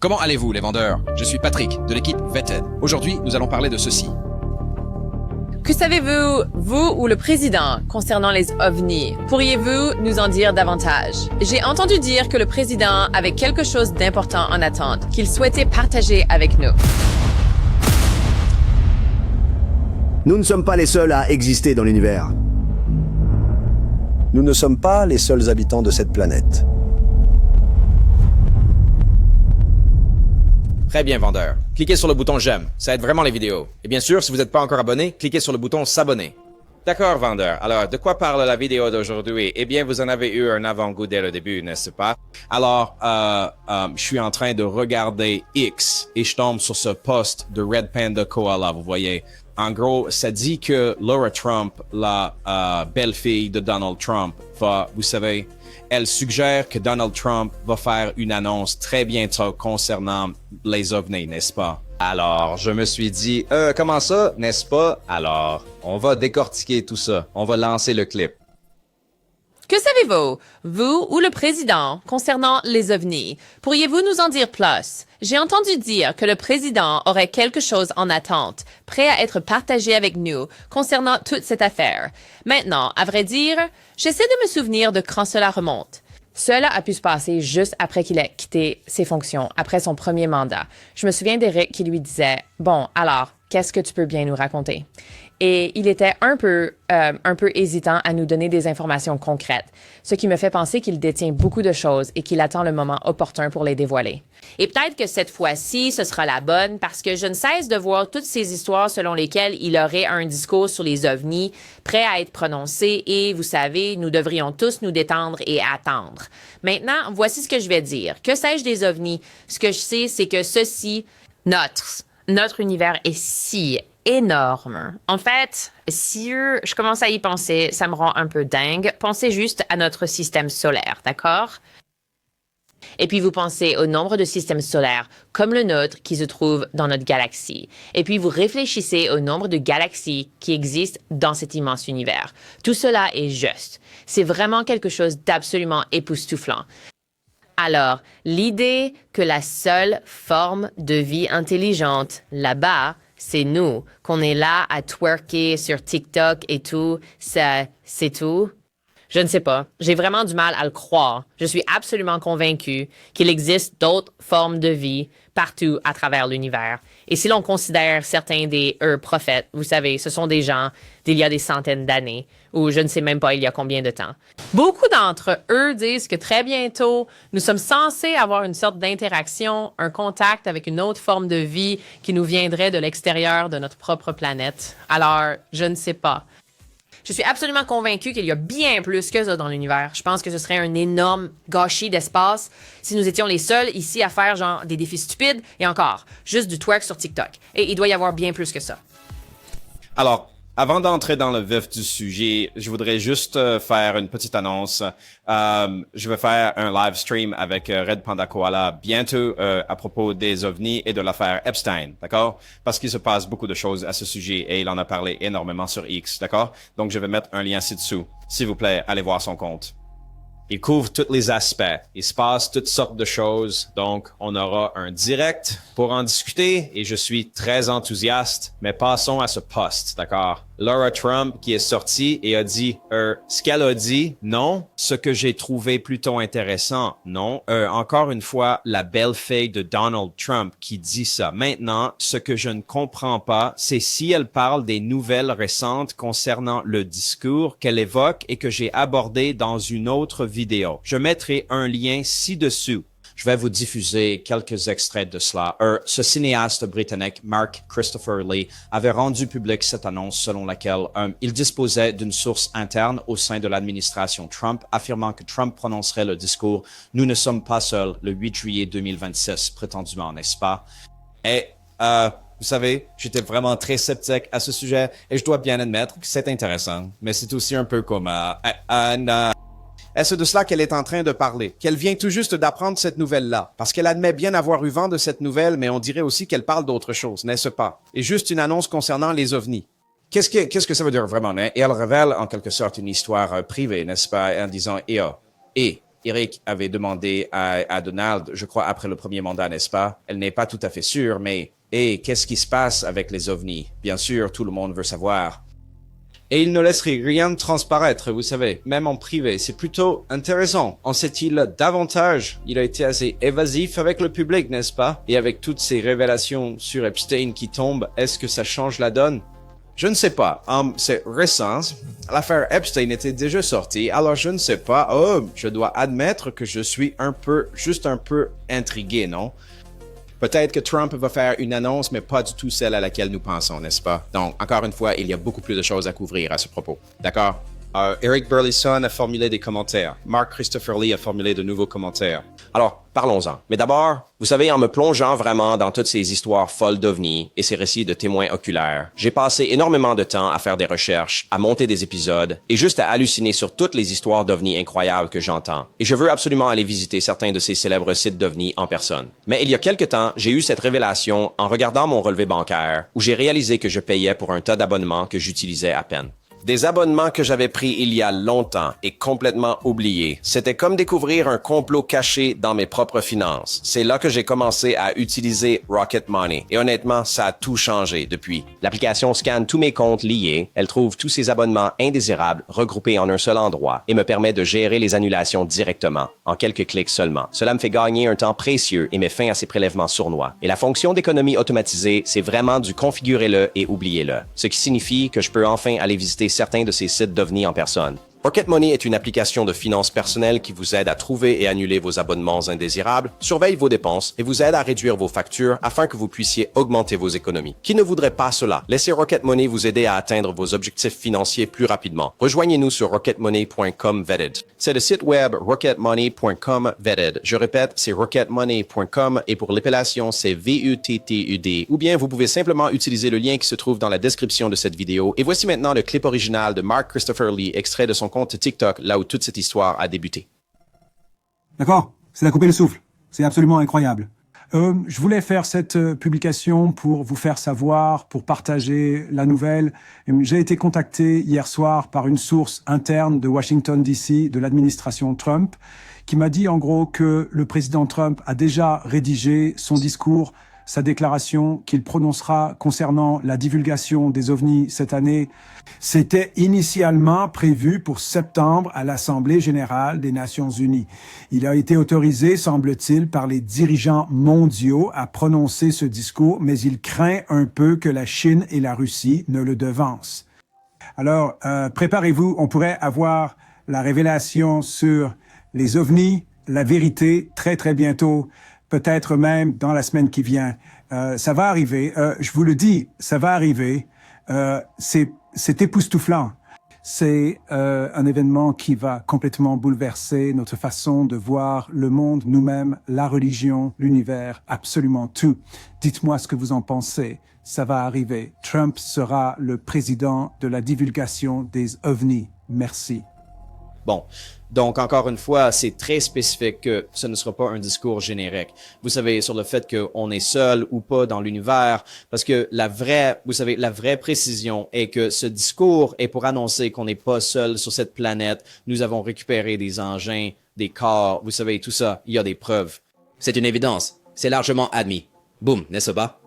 Comment allez-vous, les vendeurs? Je suis Patrick, de l'équipe Vetted. Aujourd'hui, nous allons parler de ceci. Que savez-vous, vous ou le président, concernant les ovnis? Pourriez-vous nous en dire davantage? J'ai entendu dire que le président avait quelque chose d'important en attente, qu'il souhaitait partager avec nous. Nous ne sommes pas les seuls à exister dans l'univers. Nous ne sommes pas les seuls habitants de cette planète. Très bien, vendeur. Cliquez sur le bouton j'aime, ça aide vraiment les vidéos. Et bien sûr, si vous n'êtes pas encore abonné, cliquez sur le bouton s'abonner. D'accord, vendeur. Alors, de quoi parle la vidéo d'aujourd'hui? Eh bien, vous en avez eu un avant-goût dès le début, n'est-ce pas? Alors, je suis en train de regarder X et je tombe sur ce post de Red Panda Koala, vous voyez. En gros, ça dit que Laura Trump, la belle-fille de Donald Trump, va, vous savez, elle suggère que Donald Trump va faire une annonce très bientôt concernant les ovnis, n'est-ce pas? Alors, je me suis dit, comment ça, n'est-ce pas? Alors, on va décortiquer tout ça. On va lancer le clip. Que savez-vous, vous ou le président, concernant les ovnis? Pourriez-vous nous en dire plus? J'ai entendu dire que le président aurait quelque chose en attente, prêt à être partagé avec nous, concernant toute cette affaire. Maintenant, à vrai dire, j'essaie de me souvenir de quand cela remonte. Cela a pu se passer juste après qu'il ait quitté ses fonctions, après son premier mandat. Je me souviens d'Eric qui lui disait « Bon, alors, qu'est-ce que tu peux bien nous raconter? » Et il était un peu hésitant à nous donner des informations concrètes, ce qui me fait penser qu'il détient beaucoup de choses et qu'il attend le moment opportun pour les dévoiler. Et peut-être que cette fois-ci, ce sera la bonne parce que je ne cesse de voir toutes ces histoires selon lesquelles il aurait un discours sur les ovnis prêt à être prononcé et, vous savez, nous devrions tous nous détendre et attendre. Maintenant, voici ce que je vais dire. Que sais-je des ovnis? Ce que je sais, c'est que notre univers est si énorme. En fait, si je commence à y penser, ça me rend un peu dingue. Pensez juste à notre système solaire, d'accord? Et puis vous pensez au nombre de systèmes solaires comme le nôtre qui se trouve dans notre galaxie. Et puis vous réfléchissez au nombre de galaxies qui existent dans cet immense univers. Tout cela est juste. C'est vraiment quelque chose d'absolument époustouflant. Alors, l'idée que la seule forme de vie intelligente là-bas, c'est nous, qu'on est là à twerker sur TikTok et tout, ça, c'est tout? Je ne sais pas. J'ai vraiment du mal à le croire. Je suis absolument convaincue qu'il existe d'autres formes de vie partout à travers l'univers. Et si l'on considère certains des prophètes, vous savez, ce sont des gens d'il y a des centaines d'années, ou je ne sais même pas il y a combien de temps. Beaucoup d'entre eux disent que très bientôt, nous sommes censés avoir une sorte d'interaction, un contact avec une autre forme de vie qui nous viendrait de l'extérieur de notre propre planète. Alors, je ne sais pas. Je suis absolument convaincue qu'il y a bien plus que ça dans l'univers. Je pense que ce serait un énorme gâchis d'espace si nous étions les seuls ici à faire genre des défis stupides et encore, juste du twerk sur TikTok. Et il doit y avoir bien plus que ça. Alors, avant d'entrer dans le vif du sujet, je voudrais juste faire une petite annonce. Je vais faire un live stream avec Red Panda Koala bientôt à propos des ovnis et de l'affaire Epstein, d'accord? Parce qu'il se passe beaucoup de choses à ce sujet et il en a parlé énormément sur X, d'accord? Donc je vais mettre un lien ci-dessous. S'il vous plaît, allez voir son compte. Il couvre tous les aspects. Il se passe toutes sortes de choses. Donc, on aura un direct pour en discuter et je suis très enthousiaste. Mais passons à ce post, d'accord? Laura Trump qui est sortie et a dit ce qu'elle a dit, non. Ce que j'ai trouvé plutôt intéressant, non. Encore une fois, la belle-fille de Donald Trump qui dit ça. Maintenant, ce que je ne comprends pas, c'est si elle parle des nouvelles récentes concernant le discours qu'elle évoque et que j'ai abordé dans une autre vidéo. Je mettrai un lien ci-dessous. Je vais vous diffuser quelques extraits de cela. Ce cinéaste britannique, Mark Christopher Lee, avait rendu public cette annonce selon laquelle il disposait d'une source interne au sein de l'administration Trump, affirmant que Trump prononcerait le discours « Nous ne sommes pas seuls » le 8 juillet 2026, prétendument, n'est-ce pas? Et vous savez, j'étais vraiment très sceptique à ce sujet et je dois bien admettre que c'est intéressant, mais c'est aussi un peu comme est-ce de cela qu'elle est en train de parler? Qu'elle vient tout juste d'apprendre cette nouvelle-là? Parce qu'elle admet bien avoir eu vent de cette nouvelle, mais on dirait aussi qu'elle parle d'autre chose, n'est-ce pas? Et juste une annonce concernant les ovnis. Qu'est-ce que ça veut dire vraiment? Hein? Et elle révèle en quelque sorte une histoire privée, n'est-ce pas? En disant, et Eric avait demandé à Donald, je crois après le premier mandat, n'est-ce pas? Elle n'est pas tout à fait sûre, mais qu'est-ce qui se passe avec les ovnis? Bien sûr, tout le monde veut savoir. Et il ne laisserait rien transparaître, vous savez, même en privé. C'est plutôt intéressant. En sait-il davantage? Il a été assez évasif avec le public, n'est-ce pas? Et avec toutes ces révélations sur Epstein qui tombent, est-ce que ça change la donne? Je ne sais pas. C'est récent. L'affaire Epstein était déjà sortie, alors je ne sais pas. Oh, je dois admettre que je suis juste un peu intrigué, non? Peut-être que Trump va faire une annonce, mais pas du tout celle à laquelle nous pensons, n'est-ce pas? Donc, encore une fois, il y a beaucoup plus de choses à couvrir à ce propos. D'accord? Eric Burlison a formulé des commentaires. Mark Christopher Lee a formulé de nouveaux commentaires. Alors, parlons-en. Mais d'abord, vous savez, en me plongeant vraiment dans toutes ces histoires folles d'ovnis et ces récits de témoins oculaires, j'ai passé énormément de temps à faire des recherches, à monter des épisodes et juste à halluciner sur toutes les histoires d'ovnis incroyables que j'entends. Et je veux absolument aller visiter certains de ces célèbres sites d'ovnis en personne. Mais il y a quelque temps, j'ai eu cette révélation en regardant mon relevé bancaire où j'ai réalisé que je payais pour un tas d'abonnements que j'utilisais à peine. Des abonnements que j'avais pris il y a longtemps et complètement oubliés. C'était comme découvrir un complot caché dans mes propres finances. C'est là que j'ai commencé à utiliser Rocket Money. Et honnêtement, ça a tout changé depuis. L'application scanne tous mes comptes liés, elle trouve tous ces abonnements indésirables regroupés en un seul endroit et me permet de gérer les annulations directement, en quelques clics seulement. Cela me fait gagner un temps précieux et met fin à ces prélèvements sournois. Et la fonction d'économie automatisée, c'est vraiment du configurez-le et oubliez-le. Ce qui signifie que je peux enfin aller visiter certains de ces sites d'ovnis en personne. Rocket Money est une application de finances personnelle qui vous aide à trouver et annuler vos abonnements indésirables, surveille vos dépenses et vous aide à réduire vos factures afin que vous puissiez augmenter vos économies. Qui ne voudrait pas cela? Laissez Rocket Money vous aider à atteindre vos objectifs financiers plus rapidement. Rejoignez-nous sur rocketmoney.com/vetted. C'est le site web rocketmoney.com/vetted. Je répète, c'est rocketmoney.com et pour l'épellation, c'est VETTED. Ou bien vous pouvez simplement utiliser le lien qui se trouve dans la description de cette vidéo. Et voici maintenant le clip original de Mark Christopher Lee, extrait de son compte TikTok, là où toute cette histoire a débuté. D'accord, c'est à couper le souffle. C'est absolument incroyable. Je voulais faire cette publication pour vous faire savoir, pour partager la nouvelle. J'ai été contacté hier soir par une source interne de Washington, D.C., de l'administration Trump, qui m'a dit en gros que le président Trump a déjà rédigé son discours, sa déclaration qu'il prononcera concernant la divulgation des ovnis cette année. C'était initialement prévu pour septembre à l'Assemblée générale des Nations unies. Il a été autorisé, semble-t-il, par les dirigeants mondiaux à prononcer ce discours, mais il craint un peu que la Chine et la Russie ne le devancent. Alors, préparez-vous, on pourrait avoir la révélation sur les ovnis, la vérité, très très bientôt. Peut-être même dans la semaine qui vient. Ça va arriver, je vous le dis, ça va arriver. C'est époustouflant. C'est un événement qui va complètement bouleverser notre façon de voir le monde, nous-mêmes, la religion, l'univers, absolument tout. Dites-moi ce que vous en pensez. Ça va arriver. Trump sera le président de la divulgation des ovnis. Merci. Bon, donc encore une fois, c'est très spécifique que ce ne sera pas un discours générique. Vous savez, sur le fait qu'on est seul ou pas dans l'univers, parce que la vraie précision est que ce discours est pour annoncer qu'on n'est pas seul sur cette planète. Nous avons récupéré des engins, des corps, vous savez, tout ça, il y a des preuves. C'est une évidence. C'est largement admis. Boum, n'est-ce pas?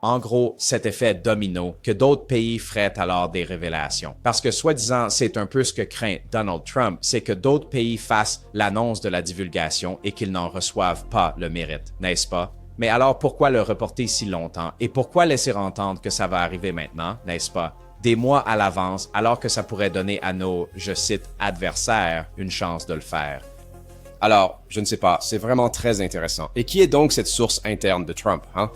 En gros, cet effet domino que d'autres pays feraient alors des révélations. Parce que, soi-disant, c'est un peu ce que craint Donald Trump, c'est que d'autres pays fassent l'annonce de la divulgation et qu'ils n'en reçoivent pas le mérite, n'est-ce pas? Mais alors, pourquoi le reporter si longtemps? Et pourquoi laisser entendre que ça va arriver maintenant, n'est-ce pas? Des mois à l'avance, alors que ça pourrait donner à nos, je cite, adversaires une chance de le faire. Alors, je ne sais pas, c'est vraiment très intéressant. Et qui est donc cette source interne de Trump, hein?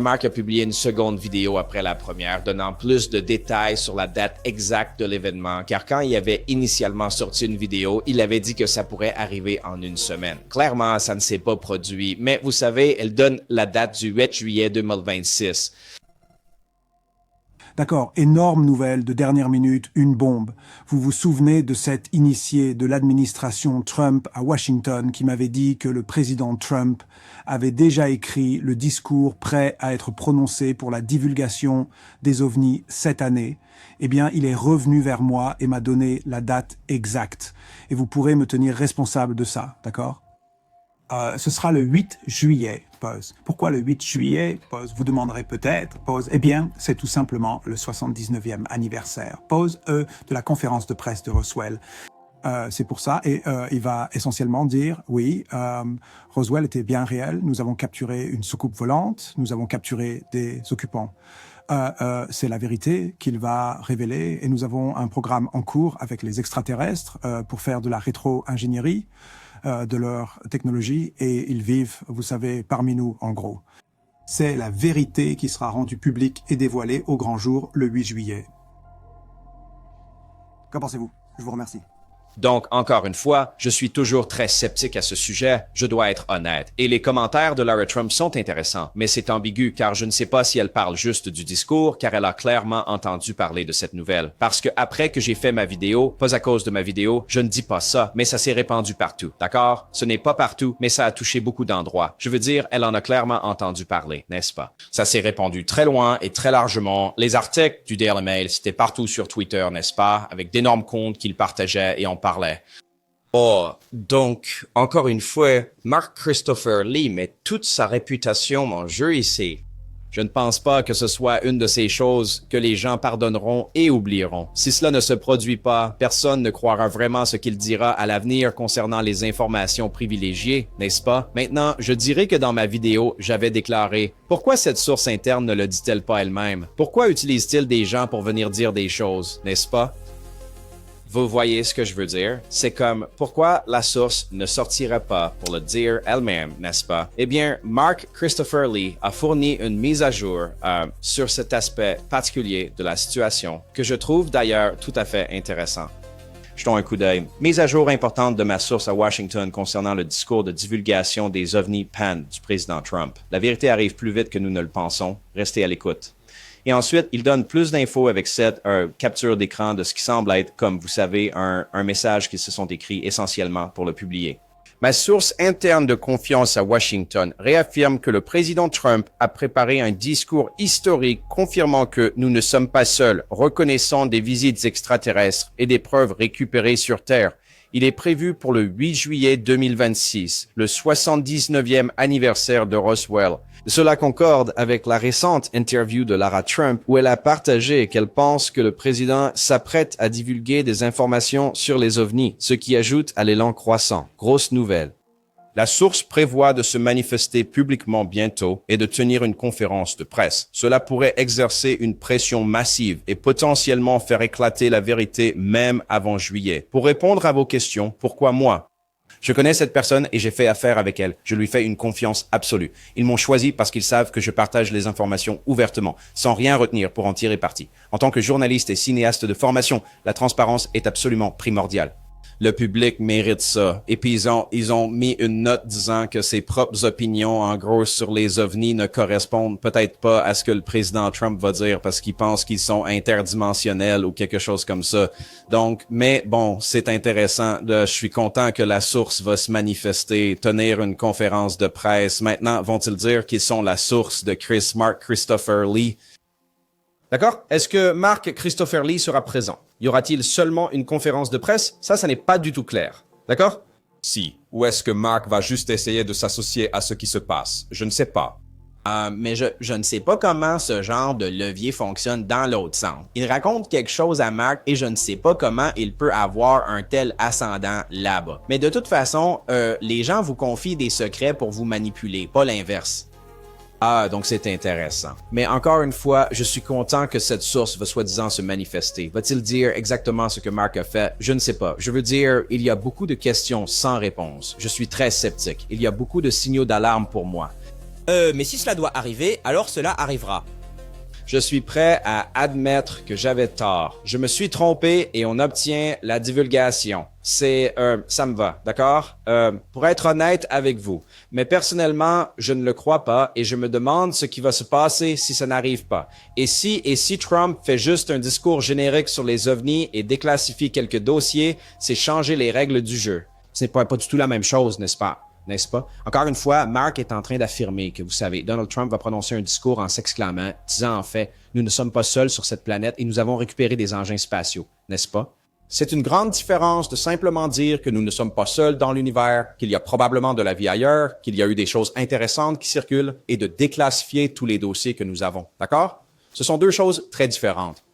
Mark a publié une seconde vidéo après la première, donnant plus de détails sur la date exacte de l'événement, car quand il avait initialement sorti une vidéo, il avait dit que ça pourrait arriver en une semaine. Clairement, ça ne s'est pas produit, mais vous savez, elle donne la date du 8 juillet 2026. D'accord, énorme nouvelle de dernière minute, une bombe. Vous vous souvenez de cet initié de l'administration Trump à Washington qui m'avait dit que le président Trump avait déjà écrit le discours prêt à être prononcé pour la divulgation des ovnis cette année. Eh bien, il est revenu vers moi et m'a donné la date exacte. Et vous pourrez me tenir responsable de ça, d'accord? Ce sera le 8 juillet, pause. Pourquoi le 8 juillet, pause? Vous demanderez peut-être, pause. Eh bien, c'est tout simplement le 79e anniversaire, pause, de la conférence de presse de Roswell. C'est pour ça, et il va essentiellement dire, oui, Roswell était bien réel, nous avons capturé une soucoupe volante, nous avons capturé des occupants. C'est la vérité qu'il va révéler, et nous avons un programme en cours avec les extraterrestres pour faire de la rétro-ingénierie de leur technologie, et ils vivent, vous savez, parmi nous, en gros. C'est la vérité qui sera rendue publique et dévoilée au grand jour le 8 juillet. Qu'en pensez-vous? Je vous remercie. Donc, encore une fois, je suis toujours très sceptique à ce sujet, je dois être honnête. Et les commentaires de Lara Trump sont intéressants, mais c'est ambigu car je ne sais pas si elle parle juste du discours, car elle a clairement entendu parler de cette nouvelle. Parce que après que j'ai fait ma vidéo, pas à cause de ma vidéo, je ne dis pas ça, mais ça s'est répandu partout, d'accord? Ce n'est pas partout, mais ça a touché beaucoup d'endroits. Je veux dire, elle en a clairement entendu parler, n'est-ce pas? Ça s'est répandu très loin et très largement. Les articles du Daily Mail, c'était partout sur Twitter, n'est-ce pas? Avec d'énormes comptes qu'ils partageaient et on parlait. Oh, donc, encore une fois, Mark Christopher Lee met toute sa réputation en jeu ici. Je ne pense pas que ce soit une de ces choses que les gens pardonneront et oublieront. Si cela ne se produit pas, personne ne croira vraiment ce qu'il dira à l'avenir concernant les informations privilégiées, n'est-ce pas? Maintenant, je dirais que dans ma vidéo, j'avais déclaré « Pourquoi cette source interne ne le dit-elle pas elle-même? Pourquoi utilise-t-il des gens pour venir dire des choses, n'est-ce pas? » Vous voyez ce que je veux dire? C'est comme, pourquoi la source ne sortirait pas pour le dire elle-même, n'est-ce pas? Eh bien, Mark Christopher Lee a fourni une mise à jour sur cet aspect particulier de la situation, que je trouve d'ailleurs tout à fait intéressant. Jetons un coup d'œil. Mise à jour importante de ma source à Washington concernant le discours de divulgation des ovnis PAN du président Trump. La vérité arrive plus vite que nous ne le pensons. Restez à l'écoute. Et ensuite, il donne plus d'infos avec cette capture d'écran de ce qui semble être, comme vous savez, un message qu'ils se sont écrits essentiellement pour le publier. Ma source interne de confiance à Washington réaffirme que le président Trump a préparé un discours historique confirmant que nous ne sommes pas seuls, reconnaissant des visites extraterrestres et des preuves récupérées sur Terre. Il est prévu pour le 8 juillet 2026, le 79e anniversaire de Roswell. Cela concorde avec la récente interview de Lara Trump où elle a partagé qu'elle pense que le président s'apprête à divulguer des informations sur les ovnis, ce qui ajoute à l'élan croissant. Grosse nouvelle. La source prévoit de se manifester publiquement bientôt et de tenir une conférence de presse. Cela pourrait exercer une pression massive et potentiellement faire éclater la vérité même avant juillet. Pour répondre à vos questions, pourquoi moi? Je connais cette personne et j'ai fait affaire avec elle. Je lui fais une confiance absolue. Ils m'ont choisi parce qu'ils savent que je partage les informations ouvertement, sans rien retenir pour en tirer parti. En tant que journaliste et cinéaste de formation, la transparence est absolument primordiale. Le public mérite ça. Et puis ils ont mis une note disant que ses propres opinions, en gros, sur les ovnis ne correspondent peut-être pas à ce que le président Trump va dire parce qu'il pense qu'ils sont interdimensionnels ou quelque chose comme ça. Donc, mais bon, c'est intéressant. Je suis content que la source va se manifester, tenir une conférence de presse. Maintenant, vont-ils dire qu'ils sont la source de Mark Christopher Lee? D'accord? Est-ce que Mark Christopher Lee sera présent? Y aura-t-il seulement une conférence de presse? Ça n'est pas du tout clair. D'accord? Si. Ou est-ce que Mark va juste essayer de s'associer à ce qui se passe? Je ne sais pas. Mais je ne sais pas comment ce genre de levier fonctionne dans l'autre sens. Il raconte quelque chose à Mark et je ne sais pas comment il peut avoir un tel ascendant là-bas. Mais de toute façon, les gens vous confient des secrets pour vous manipuler, pas l'inverse. Ah, donc c'est intéressant. Mais encore une fois, je suis content que cette source va soi-disant se manifester. Va-t-il dire exactement ce que Mark a fait? Je ne sais pas. Je veux dire, il y a beaucoup de questions sans réponse. Je suis très sceptique. Il y a beaucoup de signaux d'alarme pour moi. Mais si cela doit arriver, alors cela arrivera. Je suis prêt à admettre que j'avais tort. Je me suis trompé et on obtient la divulgation. ça me va, d'accord? Pour être honnête avec vous. Mais personnellement, je ne le crois pas et je me demande ce qui va se passer si ça n'arrive pas. Et si Trump fait juste un discours générique sur les ovnis et déclassifie quelques dossiers, c'est changer les règles du jeu. Ce n'est pas du tout la même chose, n'est-ce pas? N'est-ce pas? Encore une fois, Mark est en train d'affirmer que, vous savez, Donald Trump va prononcer un discours en s'exclamant, disant en fait, nous ne sommes pas seuls sur cette planète et nous avons récupéré des engins spatiaux, n'est-ce pas? C'est une grande différence de simplement dire que nous ne sommes pas seuls dans l'univers, qu'il y a probablement de la vie ailleurs, qu'il y a eu des choses intéressantes qui circulent et de déclassifier tous les dossiers que nous avons. D'accord? Ce sont deux choses très différentes.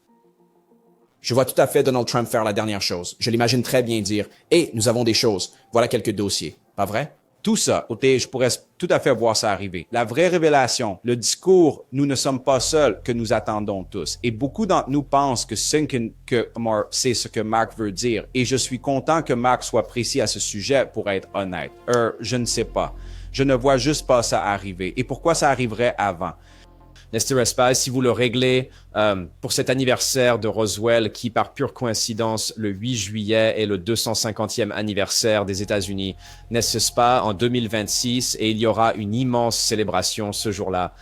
Je vois tout à fait Donald Trump faire la dernière chose. Je l'imagine très bien dire « Hey, nous avons des choses. Voilà quelques dossiers. » Pas vrai? Tout ça, je pourrais tout à fait voir ça arriver. La vraie révélation, le discours « Nous ne sommes pas seuls » que nous attendons tous. Et beaucoup d'entre nous pensent que c'est ce que Mark veut dire. Et je suis content que Mark soit précis à ce sujet pour être honnête. Je ne sais pas. Je ne vois juste pas ça arriver. Et pourquoi ça arriverait avant? N'est-ce pas, si vous le réglez pour cet anniversaire de Roswell qui, par pure coïncidence, le 8 juillet est le 250e anniversaire des États-Unis, n'est-ce pas, en 2026, et il y aura une immense célébration ce jour-là.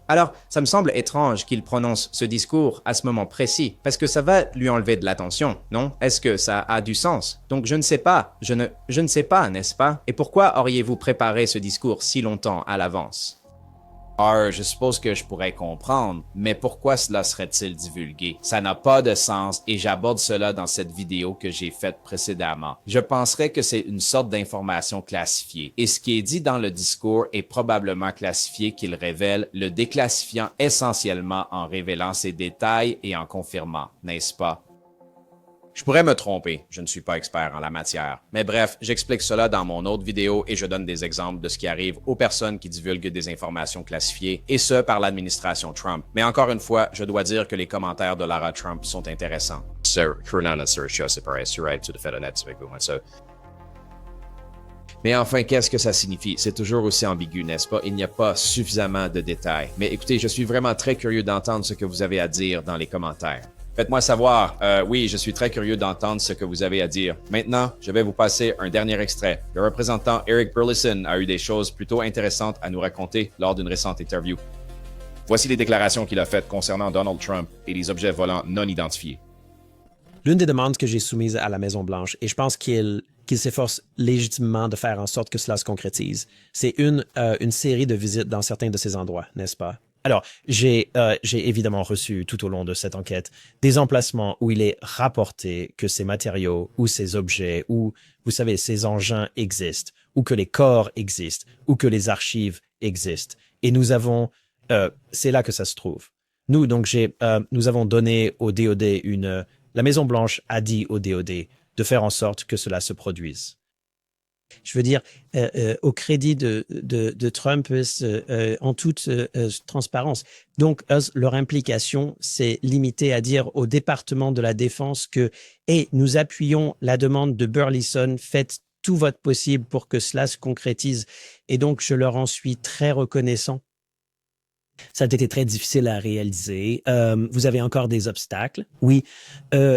Alors, ça me semble étrange qu'il prononce ce discours à ce moment précis, parce que ça va lui enlever de l'attention, non? Est-ce que ça a du sens? Donc je ne sais pas, je ne sais pas, n'est-ce pas? Et pourquoi auriez-vous préparé ce discours si longtemps à l'avance? Je suppose que je pourrais comprendre, mais pourquoi cela serait-il divulgué? Ça n'a pas de sens et j'aborde cela dans cette vidéo que j'ai faite précédemment. Je penserais que c'est une sorte d'information classifiée et ce qui est dit dans le discours est probablement classifié qu'il révèle, le déclassifiant essentiellement en révélant ses détails et en confirmant, n'est-ce pas? Je pourrais me tromper, je ne suis pas expert en la matière. Mais bref, j'explique cela dans mon autre vidéo et je donne des exemples de ce qui arrive aux personnes qui divulguent des informations classifiées, et ce par l'administration Trump. Mais encore une fois, je dois dire que les commentaires de Lara Trump sont intéressants. Mais enfin, qu'est-ce que ça signifie? C'est toujours aussi ambigu, n'est-ce pas? Il n'y a pas suffisamment de détails. Mais écoutez, je suis vraiment très curieux d'entendre ce que vous avez à dire dans les commentaires. Faites-moi savoir. Oui, je suis très curieux d'entendre ce que vous avez à dire. Maintenant, je vais vous passer un dernier extrait. Le représentant Eric Burleson a eu des choses plutôt intéressantes à nous raconter lors d'une récente interview. Voici les déclarations qu'il a faites concernant Donald Trump et les objets volants non identifiés. L'une des demandes que j'ai soumises à la Maison-Blanche, et je pense qu'il s'efforce légitimement de faire en sorte que cela se concrétise, c'est une série de visites dans certains de ces endroits, n'est-ce pas? Alors, j'ai évidemment reçu tout au long de cette enquête des emplacements où il est rapporté que ces matériaux ou ces objets ou, vous savez, ces engins existent, ou que les corps existent, ou que les archives existent. Et nous avons, c'est là que ça se trouve. Nous, donc, nous avons donné au DOD la Maison-Blanche a dit au DOD de faire en sorte que cela se produise. Je veux dire, au crédit de Trump, en toute transparence. Donc, leur implication, c'est limité à dire au département de la Défense que nous appuyons la demande de Burleson, faites tout votre possible pour que cela se concrétise. Et donc, je leur en suis très reconnaissant. Ça a été très difficile à réaliser. Vous avez encore des obstacles. Oui.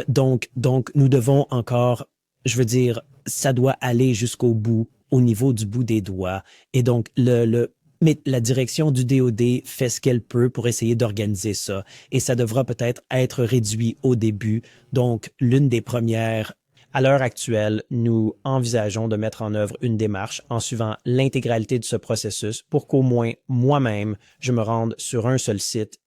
Donc, nous devons encore, je veux dire, ça doit aller jusqu'au bout, au niveau du bout des doigts. Et donc, mais la direction du DOD fait ce qu'elle peut pour essayer d'organiser ça. Et ça devra peut-être être réduit au début. Donc, l'une des premières, à l'heure actuelle, nous envisageons de mettre en œuvre une démarche en suivant l'intégralité de ce processus pour qu'au moins moi-même, je me rende sur un seul site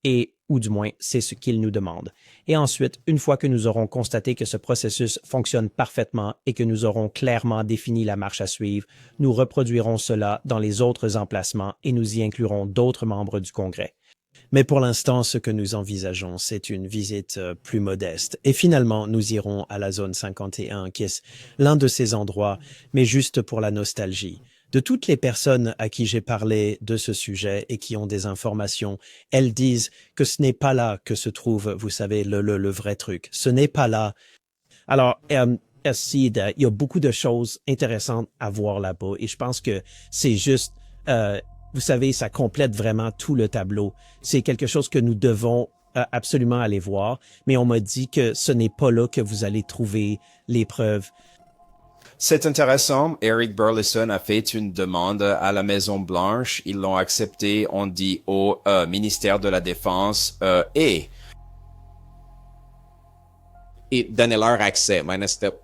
ou du moins, c'est ce qu'ils nous demandent. Et ensuite, une fois que nous aurons constaté que ce processus fonctionne parfaitement et que nous aurons clairement défini la marche à suivre, nous reproduirons cela dans les autres emplacements et nous y inclurons d'autres membres du Congrès. Mais pour l'instant, ce que nous envisageons, c'est une visite plus modeste. Et finalement, nous irons à la zone 51, qui est l'un de ces endroits, mais juste pour la nostalgie. De toutes les personnes à qui j'ai parlé de ce sujet et qui ont des informations, elles disent que ce n'est pas là que se trouve, vous savez, le vrai truc. Ce n'est pas là. Alors, il y a beaucoup de choses intéressantes à voir là-bas et je pense que c'est juste, vous savez, ça complète vraiment tout le tableau. C'est quelque chose que nous devons absolument aller voir, mais on m'a dit que ce n'est pas là que vous allez trouver les preuves. C'est intéressant. Eric Burlison a fait une demande à la Maison-Blanche. Ils l'ont accepté. On dit au ministère de la Défense et donnez-leur accès,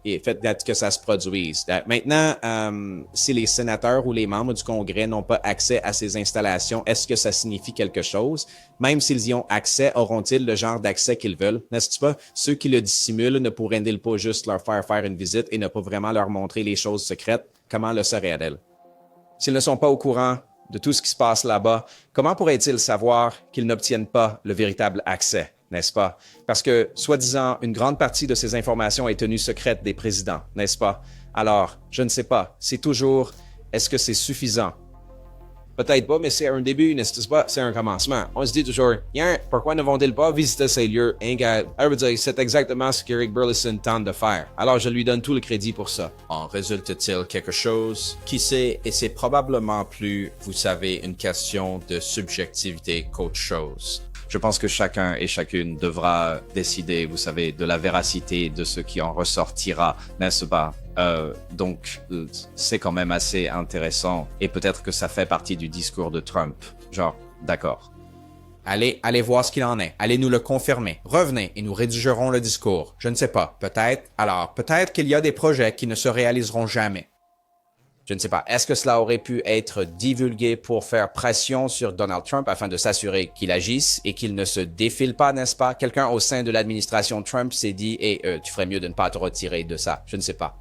et faites que ça se produise. Maintenant, si les sénateurs ou les membres du Congrès n'ont pas accès à ces installations, est-ce que ça signifie quelque chose? Même s'ils y ont accès, auront-ils le genre d'accès qu'ils veulent? N'est-ce pas? Ceux qui le dissimulent ne pourraient-ils pas juste leur faire une visite et ne pas vraiment leur montrer les choses secrètes? Comment le seraient-elles? S'ils ne sont pas au courant de tout ce qui se passe là-bas, comment pourraient-ils savoir qu'ils n'obtiennent pas le véritable accès? N'est-ce pas? Parce que, soi-disant, une grande partie de ces informations est tenue secrète des présidents, n'est-ce pas? Alors, je ne sais pas. C'est toujours, est-ce que c'est suffisant? Peut-être pas, mais c'est un début, n'est-ce pas? C'est un commencement. On se dit toujours, pourquoi ne vont-ils pas visiter ces lieux? C'est exactement ce qu'Eric Burlison tente de faire. Alors, je lui donne tout le crédit pour ça. En résulte-t-il quelque chose? Qui sait? Et c'est probablement plus, vous savez, une question de subjectivité qu'autre chose. Je pense que chacun et chacune devra décider, vous savez, de la véracité de ce qui en ressortira, n'est-ce pas? Donc, c'est quand même assez intéressant. Et peut-être que ça fait partie du discours de Trump. Genre, d'accord. Allez voir ce qu'il en est. Allez nous le confirmer. Revenez et nous rédigerons le discours. Je ne sais pas. Peut-être qu'il y a des projets qui ne se réaliseront jamais. Je ne sais pas. Est-ce que cela aurait pu être divulgué pour faire pression sur Donald Trump afin de s'assurer qu'il agisse et qu'il ne se défile pas, n'est-ce pas? Quelqu'un au sein de l'administration Trump s'est dit, tu ferais mieux de ne pas te retirer de ça. Je ne sais pas.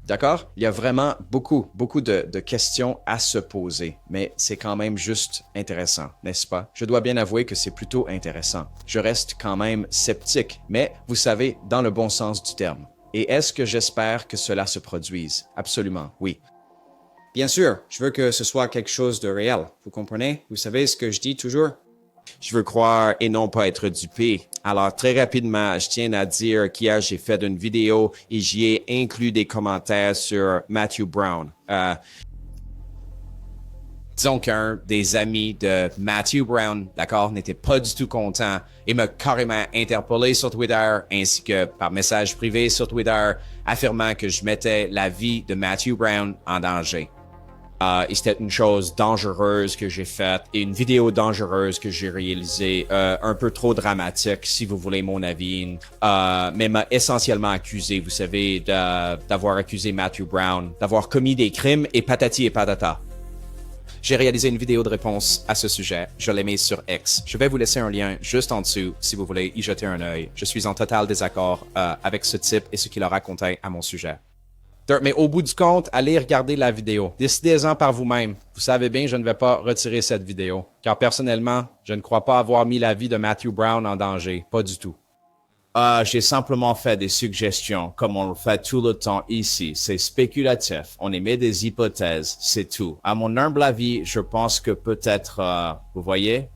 D'accord? Il y a vraiment beaucoup de questions à se poser, mais c'est quand même juste intéressant, n'est-ce pas? Je dois bien avouer que c'est plutôt intéressant. Je reste quand même sceptique, mais vous savez, dans le bon sens du terme. Et est-ce que j'espère que cela se produise? Absolument, oui. Bien sûr, je veux que ce soit quelque chose de réel. Vous comprenez? Vous savez ce que je dis toujours? Je veux croire et non pas être dupé. Alors, très rapidement, je tiens à dire qu'hier, j'ai fait une vidéo et j'y ai inclus des commentaires sur Matthew Brown. Disons qu'un des amis de Matthew Brown, d'accord, n'était pas du tout content et m'a carrément interpellé sur Twitter ainsi que par message privé sur Twitter affirmant que je mettais la vie de Matthew Brown en danger. Et c'était une chose dangereuse que j'ai faite et une vidéo dangereuse que j'ai réalisée, un peu trop dramatique, si vous voulez mon avis, mais m'a essentiellement accusé, vous savez, d'avoir accusé Matthew Brown, d'avoir commis des crimes et patati et patata. J'ai réalisé une vidéo de réponse à ce sujet. Je l'ai mise sur X. Je vais vous laisser un lien juste en dessous si vous voulez y jeter un œil. Je suis en total désaccord avec ce type et ce qu'il a raconté à mon sujet. Mais au bout du compte, allez regarder la vidéo. Décidez-en par vous-même. Vous savez bien, je ne vais pas retirer cette vidéo. Car personnellement, je ne crois pas avoir mis la vie de Matthew Brown en danger. Pas du tout. J'ai simplement fait des suggestions, comme on le fait tout le temps ici. C'est spéculatif. On émet des hypothèses. C'est tout. À mon humble avis, je pense que peut-être, vous voyez?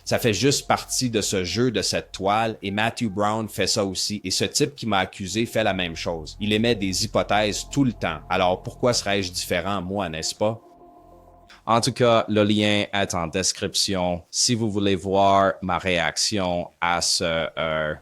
Ça fait juste partie de ce jeu, de cette toile, et Matthew Brown fait ça aussi. Et ce type qui m'a accusé fait la même chose. Il émet des hypothèses tout le temps. Alors pourquoi serais-je différent, moi, n'est-ce pas? En tout cas, le lien est en description si vous voulez voir ma réaction à ce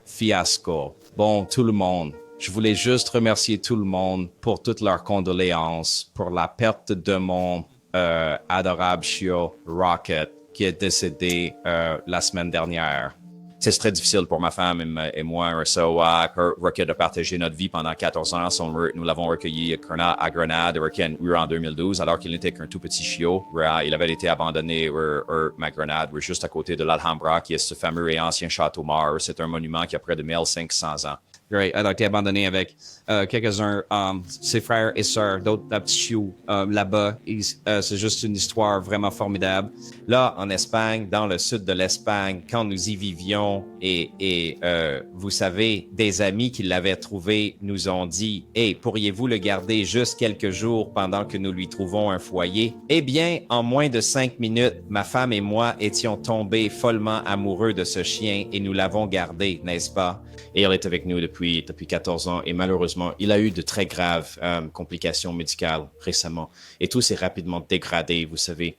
fiasco. Bon, tout le monde, je voulais juste remercier tout le monde pour toutes leurs condoléances, pour la perte de mon adorable chiot Rocket, qui est décédé la semaine dernière. C'est très difficile pour ma femme et moi. Rocket a partagé notre vie pendant 14 ans. Nous l'avons recueilli à Grenade en 2012, alors qu'il n'était qu'un tout petit chiot. Il avait été abandonné à Grenade, juste à côté de l'Alhambra, qui est ce fameux et ancien château mort. C'est un monument qui a près de 1500 ans. Il a été abandonné avec quelques-uns, ses frères et sœurs, d'autres petits chiots là-bas. C'est juste une histoire vraiment formidable. Là, en Espagne, dans le sud de l'Espagne, quand nous y vivions, et vous savez, des amis qui l'avaient trouvé nous ont dit « Hey, pourriez-vous le garder juste quelques jours pendant que nous lui trouvons un foyer? » Eh bien, en moins de 5 minutes, ma femme et moi étions tombés follement amoureux de ce chien et nous l'avons gardé, n'est-ce pas? Et il est avec nous depuis 14 ans et malheureusement, il a eu de très graves complications médicales récemment. Et tout s'est rapidement dégradé, vous savez.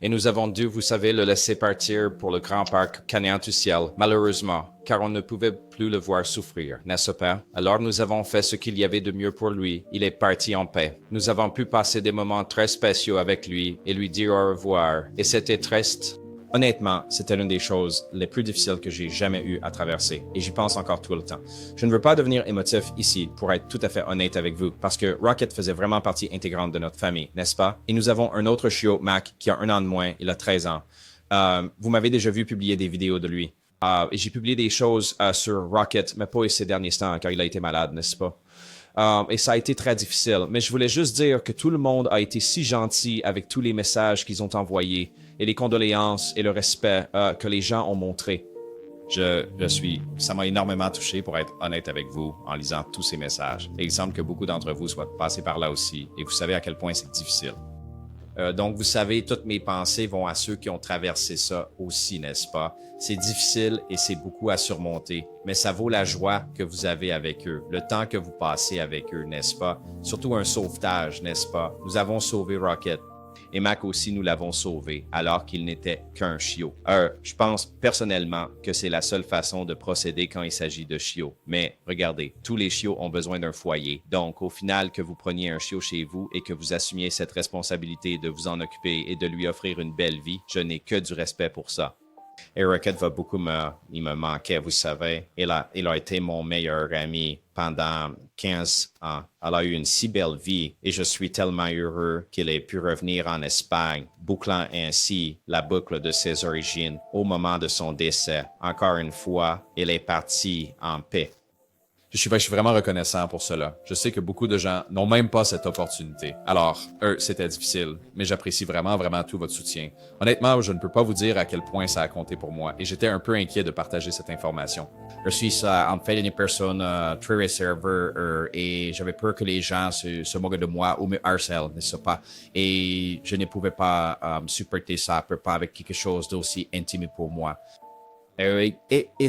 Et nous avons dû, vous savez, le laisser partir pour le grand parc canadien du ciel, malheureusement, car on ne pouvait plus le voir souffrir, n'est-ce pas? Alors nous avons fait ce qu'il y avait de mieux pour lui. Il est parti en paix. Nous avons pu passer des moments très spéciaux avec lui et lui dire au revoir. Et c'était triste. Honnêtement, c'était l'une des choses les plus difficiles que j'ai jamais eu à traverser, et j'y pense encore tout le temps. Je ne veux pas devenir émotif ici, pour être tout à fait honnête avec vous, parce que Rocket faisait vraiment partie intégrante de notre famille, n'est-ce pas? Et nous avons un autre chiot, Mac, qui a 1 an de moins, il a 13 ans. Vous m'avez déjà vu publier des vidéos de lui. Et j'ai publié des choses sur Rocket, mais pas ces derniers temps, car il a été malade, n'est-ce pas? Et ça a été très difficile, mais je voulais juste dire que tout le monde a été si gentil avec tous les messages qu'ils ont envoyés, et les condoléances et le respect que les gens ont montré. Ça m'a énormément touché, pour être honnête avec vous, en lisant tous ces messages. Et il semble que beaucoup d'entre vous soient passés par là aussi, et vous savez à quel point c'est difficile. Donc, vous savez, toutes mes pensées vont à ceux qui ont traversé ça aussi, n'est-ce pas? C'est difficile et c'est beaucoup à surmonter, mais ça vaut la joie que vous avez avec eux, le temps que vous passez avec eux, n'est-ce pas? Surtout un sauvetage, n'est-ce pas? Nous avons sauvé Rocket. Et Mac aussi, nous l'avons sauvé, alors qu'il n'était qu'un chiot. Je pense personnellement que c'est la seule façon de procéder quand il s'agit de chiots. Mais regardez, tous les chiots ont besoin d'un foyer. Donc, au final, que vous preniez un chiot chez vous et que vous assumiez cette responsabilité de vous en occuper et de lui offrir une belle vie, je n'ai que du respect pour ça. Et Rocket va beaucoup il me manquait, vous savez. Il a été mon meilleur ami pendant 15 ans. Elle a eu une si belle vie et je suis tellement heureux qu'il ait pu revenir en Espagne, bouclant ainsi la boucle de ses origines au moment de son décès. Encore une fois, il est parti en paix. Je suis vraiment reconnaissant pour cela. Je sais que beaucoup de gens n'ont même pas cette opportunité. Alors, c'était difficile, mais j'apprécie vraiment tout votre soutien. Honnêtement, je ne peux pas vous dire à quel point ça a compté pour moi, et j'étais un peu inquiet de partager cette information. Je suis en fait une personne très réservée et j'avais peur que les gens se moquent de moi ou me harcèlent, n'est-ce pas? Et je ne pouvais pas supporter ça, pas avec quelque chose d'aussi intime pour moi. Et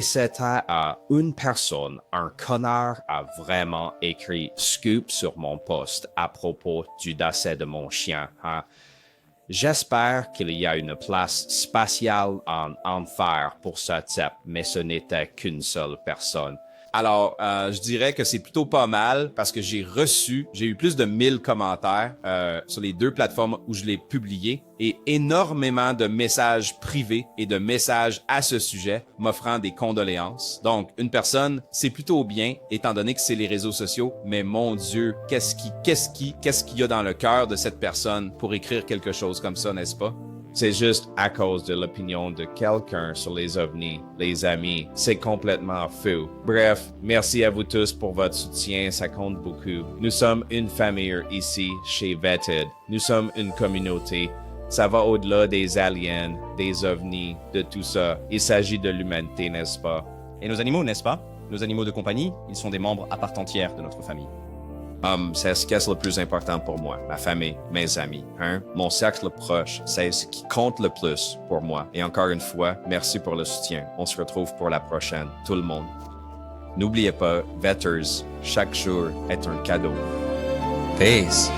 c'était une personne, un connard, a vraiment écrit scoop sur mon post à propos du décès de mon chien. J'espère qu'il y a une place spatiale en enfer pour ce type, mais ce n'était qu'une seule personne. Alors, je dirais que c'est plutôt pas mal parce que j'ai eu plus de 1000 commentaires sur les 2 plateformes où je l'ai publié et énormément de messages privés et de messages à ce sujet m'offrant des condoléances. Donc, une personne, c'est plutôt bien étant donné que c'est les réseaux sociaux, mais mon Dieu, qu'est-ce qu'il y a dans le cœur de cette personne pour écrire quelque chose comme ça, n'est-ce pas? C'est juste à cause de l'opinion de quelqu'un sur les ovnis, les amis. C'est complètement fou. Bref, merci à vous tous pour votre soutien, ça compte beaucoup. Nous sommes une famille ici, chez Vetted. Nous sommes une communauté. Ça va au-delà des aliens, des ovnis, de tout ça. Il s'agit de l'humanité, n'est-ce pas? Et nos animaux, n'est-ce pas? Nos animaux de compagnie, ils sont des membres à part entière de notre famille. C'est ce qui est le plus important pour moi, ma famille, mes amis, Mon cercle proche, c'est ce qui compte le plus pour moi. Et encore une fois, merci pour le soutien. On se retrouve pour la prochaine, tout le monde. N'oubliez pas, Vetters, chaque jour est un cadeau. Peace.